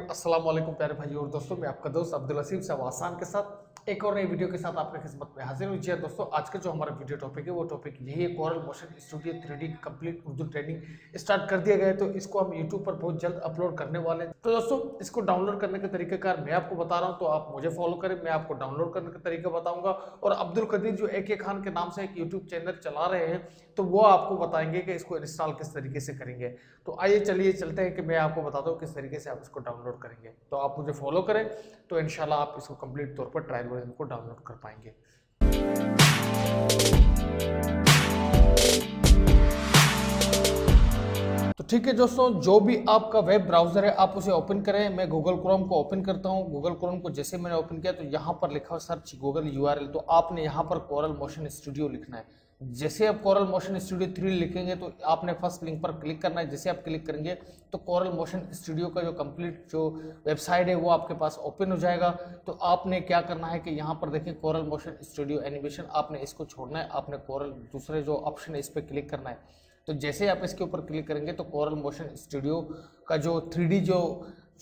अस्सलाम वालेकुम प्यारे भाई और दोस्तों, मैं आपका दोस्त अब्दुल हसीब साहब आसान के साथ एक और नई वीडियो के साथ आपकी खिदमत में हाजिर हुई। दोस्तों, आज का जो हमारा वीडियो टॉपिक है वो टॉपिक यही है, coral motion studio 3D complete Urdu training start कर दिया गया है। तो इसको हम यूट्यूब पर बहुत जल्द अपलोड करने वाले हैं। तो दोस्तों, इसको डाउनलोड करने का तरीकाकार मैं आपको बता रहा हूँ, तो आप मुझे फॉलो करें, मैं आपको डाउनलोड करने का तरीका बताऊंगा। और अब्दुल कदीर जो AK खान के नाम से एक यूट्यूब चैनल चला रहे हैं, तो वो आपको बताएंगे कि इसको इंस्टॉल किस तरीके से करेंगे। तो आइए चलिए चलते हैं कि मैं आपको बताता हूँ किस तरीके से आप इसको डाउनलोड करेंगे। तो आप मुझे फॉलो करें, तो इंशाल्लाह आप इसको कंप्लीट तौर पर ट्रायल वर्जन को डाउनलोड कर पाएंगे। तो ठीक है दोस्तों, जो भी आपका वेब ब्राउजर है आप उसे ओपन करें। मैं गूगल क्रोम को ओपन करता हूं। गूगल क्रोम को जैसे मैंने ओपन किया तो यहां पर लिखा हुआ सर्च गूगल URL, तो आपने यहां पर कोरल मोशन स्टूडियो लिखना है। जैसे आप कोरल मोशन स्टूडियो 3 लिखेंगे तो आपने फर्स्ट लिंक पर क्लिक करना है। जैसे आप क्लिक करेंगे तो कोरल मोशन स्टूडियो का जो कंप्लीट जो वेबसाइट है वो आपके पास ओपन हो जाएगा। तो आपने क्या करना है कि यहाँ पर देखिए कोरल मोशन स्टूडियो एनिमेशन, आपने इसको छोड़ना है। आपने कोरल दूसरे जो ऑप्शन है इस पर क्लिक करना है। तो जैसे आप इसके ऊपर क्लिक करेंगे तो कोरल मोशन स्टूडियो का जो 3D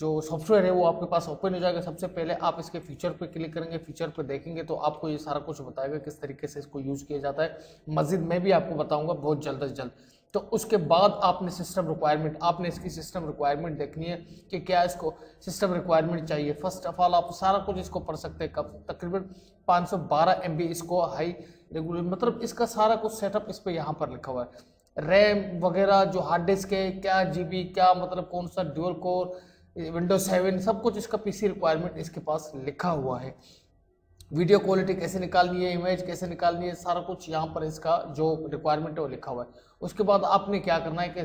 जो सॉफ्टवेयर है वो आपके पास ओपन हो जाएगा। सबसे पहले आप इसके फीचर पे क्लिक करेंगे। फीचर पे देखेंगे तो आपको ये सारा कुछ बताएगा किस तरीके से इसको यूज़ किया जाता है। मज़ीद मैं भी आपको बताऊंगा बहुत जल्द से जल्द। तो उसके बाद आपने सिस्टम रिक्वायरमेंट, आपने इसकी सिस्टम रिक्वायरमेंट देखनी है कि क्या इसको सिस्टम रिक्वायरमेंट चाहिए। फर्स्ट ऑफ ऑल आप सारा कुछ इसको पढ़ सकते हैं। कब तकरीबन 512 MB इसको हाई रेगुलर, मतलब इसका सारा कुछ सेटअप इस पर यहाँ पर लिखा हुआ है। रैम वगैरह जो हार्ड डिस्क है, क्या GB, क्या मतलब कौन सा ड्यूल कोर, विंडोज 7, सब कुछ इसका PC रिक्वायरमेंट इसके पास लिखा हुआ है। वीडियो क्वालिटी कैसे निकालनी है, इमेज कैसे निकालनी है, सारा कुछ यहाँ पर इसका जो रिक्वायरमेंट है वो लिखा हुआ है। उसके बाद आपने क्या करना है कि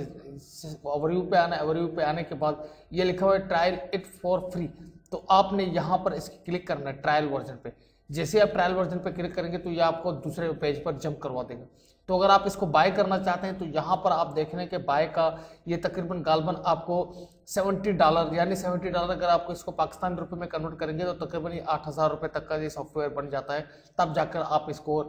ओवरव्यू पे आना है। ओवरव्यू पे आने के बाद ये लिखा हुआ है ट्रायल इट फॉर फ्री, तो आपने यहाँ पर इसकी क्लिक करना है ट्रायल वर्जन पे। जैसे आप ट्रायल वर्जन पे क्लिक करेंगे तो ये आपको दूसरे पेज पर जंप करवा देगा। तो अगर आप इसको बाय करना चाहते हैं तो यहाँ पर आप देख रहे हैं कि बाय का ये तकरीबन गालबन आपको $70 यानी $70 अगर आपको इसको पाकिस्तानी रुपए में कन्वर्ट करेंगे तो तकरीबन 8,000 रुपये तक का ये सॉफ्टवेयर बन जाता है। तब जाकर आप इसको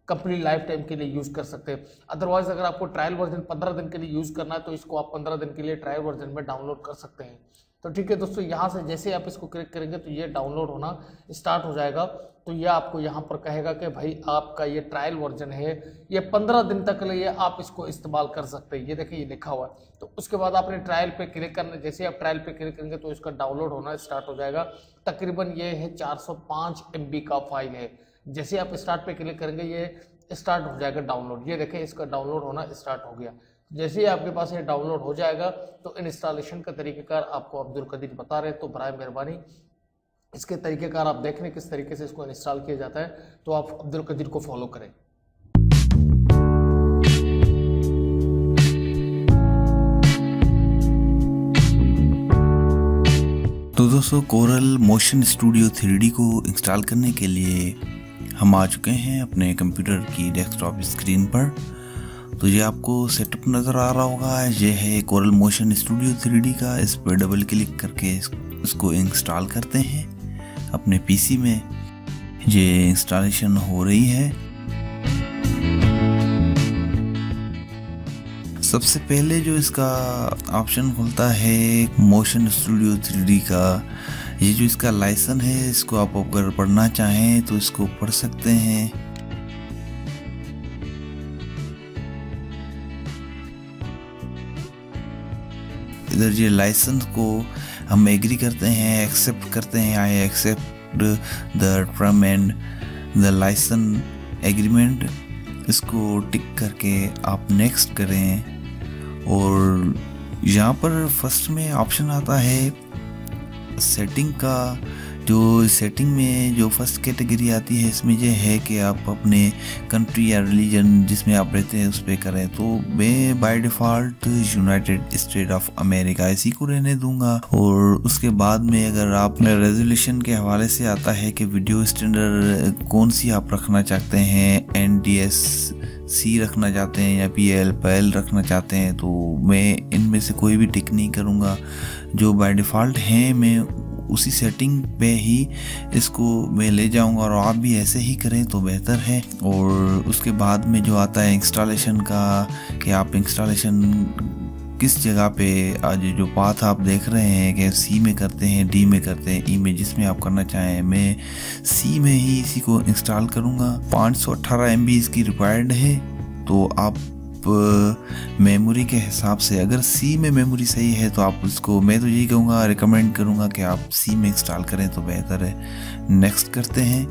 कंप्लीट लाइफ टाइम के लिए यूज़ कर सकते हैं। अदरवाइज अगर आपको ट्रायल वर्जन 15 दिन के लिए यूज़ करना है तो इसको आप 15 दिन के लिए ट्रायल वर्जन में डाउनलोड कर सकते हैं। तो ठीक है दोस्तों, यहाँ से जैसे आप इसको क्लिक करेंगे तो ये डाउनलोड होना स्टार्ट हो जाएगा। तो ये आपको यहाँ पर कहेगा कि भाई आपका ये ट्रायल वर्जन है, ये 15 दिन तक के लिए आप इसको इस्तेमाल कर सकते हैं। ये देखिए ये लिखा हुआ है। तो उसके बाद आपने ट्रायल पे क्लिक करना है। जैसे आप ट्रायल पे क्लिक करेंगे तो इसका डाउनलोड होना स्टार्ट हो जाएगा। तकरीबन ये है 405 MB का फाइल है। जैसे आप स्टार्ट पे क्लिक करेंगे ये स्टार्ट हो जाएगा डाउनलोड। ये देखें इसका डाउनलोड होना स्टार्ट हो गया। जैसे ही आपके पास ये डाउनलोड हो जाएगा तो इंस्टॉलेशन का तरीकेकार आपको अब्दुल कदीर बता रहे हैं। तो बराए मेहरबानी इसके तरीकेकार आप देख लें किस तरीके से इसको इंस्टॉल किया जाता है। तो आप अब्दुल कदीर को फॉलो करें। तो दोस्तों, कोरल मोशन स्टूडियो 3D को इंस्टॉल करने के लिए हम आ चुके हैं अपने कंप्यूटर की डेस्कटॉप स्क्रीन पर। तो ये आपको सेटअप नज़र आ रहा होगा, ये है कोरल मोशन स्टूडियो 3D का। इस पर डबल क्लिक करके इसको इंस्टॉल करते हैं अपने PC में। ये इंस्टॉलेशन हो रही है। सबसे पहले जो इसका ऑप्शन खुलता है मोशन स्टूडियो 3D का, ये जो इसका लाइसेंस है इसको आप अगर पढ़ना चाहें तो इसको पढ़ सकते हैं। इधर ये लाइसेंस को हम एग्री करते हैं, एक्सेप्ट करते हैं। I accept the term and the license agreement, इसको टिक करके आप नेक्स्ट करें। और यहाँ पर फर्स्ट में ऑप्शन आता है सेटिंग का। जो सेटिंग में जो फर्स्ट कैटेगरी आती है इसमें यह है कि आप अपने कंट्री या रिलीजन जिसमें आप रहते हैं उस पर करें। तो मैं by default United state of America इसी को रहने दूंगा। और उसके बाद में अगर आप रेजोल्यूशन के हवाले से आता है कि वीडियो स्टैंडर्ड कौन सी आप रखना चाहते हैं, NTSC रखना चाहते हैं या PAL रखना चाहते हैं, तो मैं इनमें से कोई भी टिक नहीं करूँगा। जो बाय डिफ़ॉल्ट हैं मैं उसी सेटिंग पे ही इसको मैं ले जाऊंगा और आप भी ऐसे ही करें तो बेहतर है। और उसके बाद में जो आता है इंस्टॉलेशन का, कि आप इंस्टॉलेशन किस जगह पे आज जो पाथ आप देख रहे हैं कि सी में करते हैं, डी में करते हैं, ई में, जिसमें आप करना चाहें। मैं सी में ही इसी को इंस्टॉल करूँगा। 518 MB इसकी रिक्वायर्ड है। तो आप मेमोरी के हिसाब से, अगर सी में मेमोरी सही है तो आप उसको, मैं तो यही कहूँगा, रिकमेंड करूँगा कि आप सी में इंस्टॉल करें तो बेहतर है। नेक्स्ट करते हैं,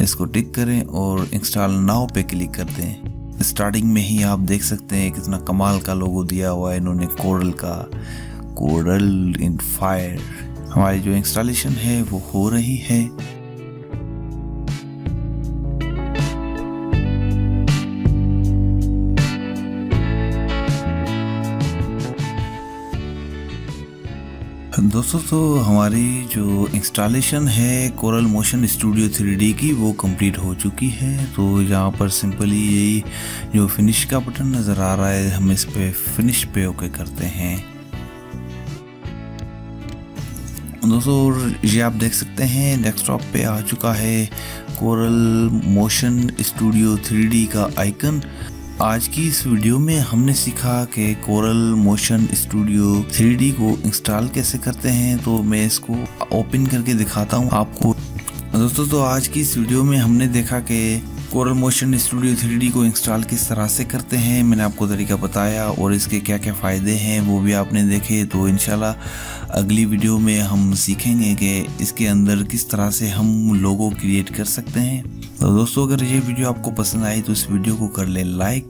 इसको टिक करें और इंस्टॉल नाउ पे क्लिक करते हैं। स्टार्टिंग में ही आप देख सकते हैं कितना कमाल का लोगो दिया हुआ है इन्होंने कोरल का, कोरल इन फायर। हमारी जो इंस्टॉलेशन है वो हो रही है। दोस्तों तो हमारी जो इंस्टॉलेशन है कोरल मोशन स्टूडियो 3D की वो कंप्लीट हो चुकी है। तो यहाँ पर सिंपली यही जो फिनिश का बटन नज़र आ रहा है, हम इस पे फिनिश पे ओके करते हैं। दोस्तों ये आप देख सकते हैं डेस्कटॉप पे आ चुका है कोरल मोशन स्टूडियो 3D का आइकन। आज की इस वीडियो में हमने सीखा कि कोरल मोशन स्टूडियो 3D को इंस्टॉल कैसे करते हैं। तो मैं इसको ओपन करके दिखाता हूँ आपको। दोस्तों तो आज की इस वीडियो में हमने देखा कि कोरल मोशन स्टूडियो 3D को इंस्टॉल किस तरह से करते हैं। मैंने आपको तरीका बताया और इसके क्या क्या फ़ायदे हैं वो भी आपने देखे। तो इंशाल्लाह अगली वीडियो में हम सीखेंगे कि इसके अंदर किस तरह से हम लोगो क्रिएट कर सकते हैं। तो दोस्तों अगर ये वीडियो आपको पसंद आई तो इस वीडियो को कर लें लाइक,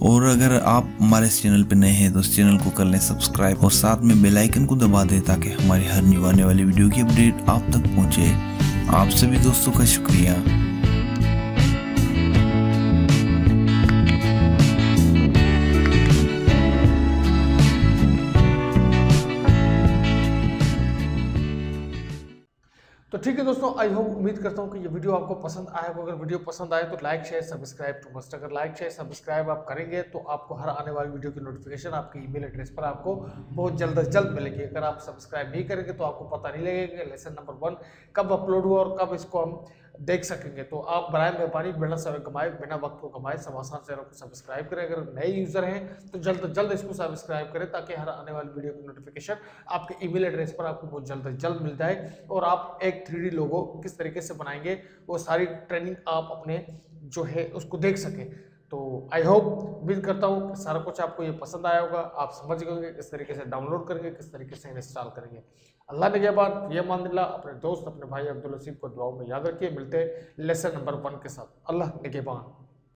और अगर आप हमारे इस चैनल पर नए हैं तो इस चैनल को कर लें सब्सक्राइब और साथ में बेल आइकन को दबा दें ताकि हमारी हर न्यू आने वाली वीडियो की अपडेट आप तक पहुंचे। आप सभी दोस्तों का शुक्रिया। तो ठीक है दोस्तों, आई होप, उम्मीद करता हूँ कि ये वीडियो आपको पसंद आया होगा। अगर वीडियो पसंद आए तो like share subscribe to must. अगर लाइक शेयर सब्सक्राइब आप करेंगे तो आपको हर आने वाली वीडियो की नोटिफिकेशन आपकी ईमेल एड्रेस पर आपको बहुत जल्द से जल्द मिलेगी। अगर आप सब्सक्राइब नहीं करेंगे तो आपको पता नहीं लगेगा कि लेसन नंबर 1 कब अपलोड हुआ और कब इसको हम देख सकेंगे। तो आप बराए मेहरबानी बिना समय कमाए, बिना वक्त को कमाए सब आसान चैनल को सब्सक्राइब करें। अगर नए यूजर हैं तो जल्द से जल्द इसको सब्सक्राइब करें ताकि हर आने वाली वीडियो की नोटिफिकेशन आपके ईमेल एड्रेस पर आपको बहुत जल्द से जल्द मिल जाए। और आप एक 3D लोगो किस तरीके से बनाएंगे वो सारी ट्रेनिंग आप अपने जो है उसको देख सकें। तो आई होप, उम्मीद करता हूँ कि सारा कुछ आपको ये पसंद आया होगा। आप समझ गए किस तरीके से डाउनलोड करेंगे, किस तरीके से इंस्टॉल करेंगे। अल्लाह निगहबान, ये मानिल्लाह। अपने दोस्त अपने भाई अब्दुल हसीब को दुआओं में याद रखिए। मिलते हैं लेसन नंबर 1 के साथ। अल्लाह निगहबान।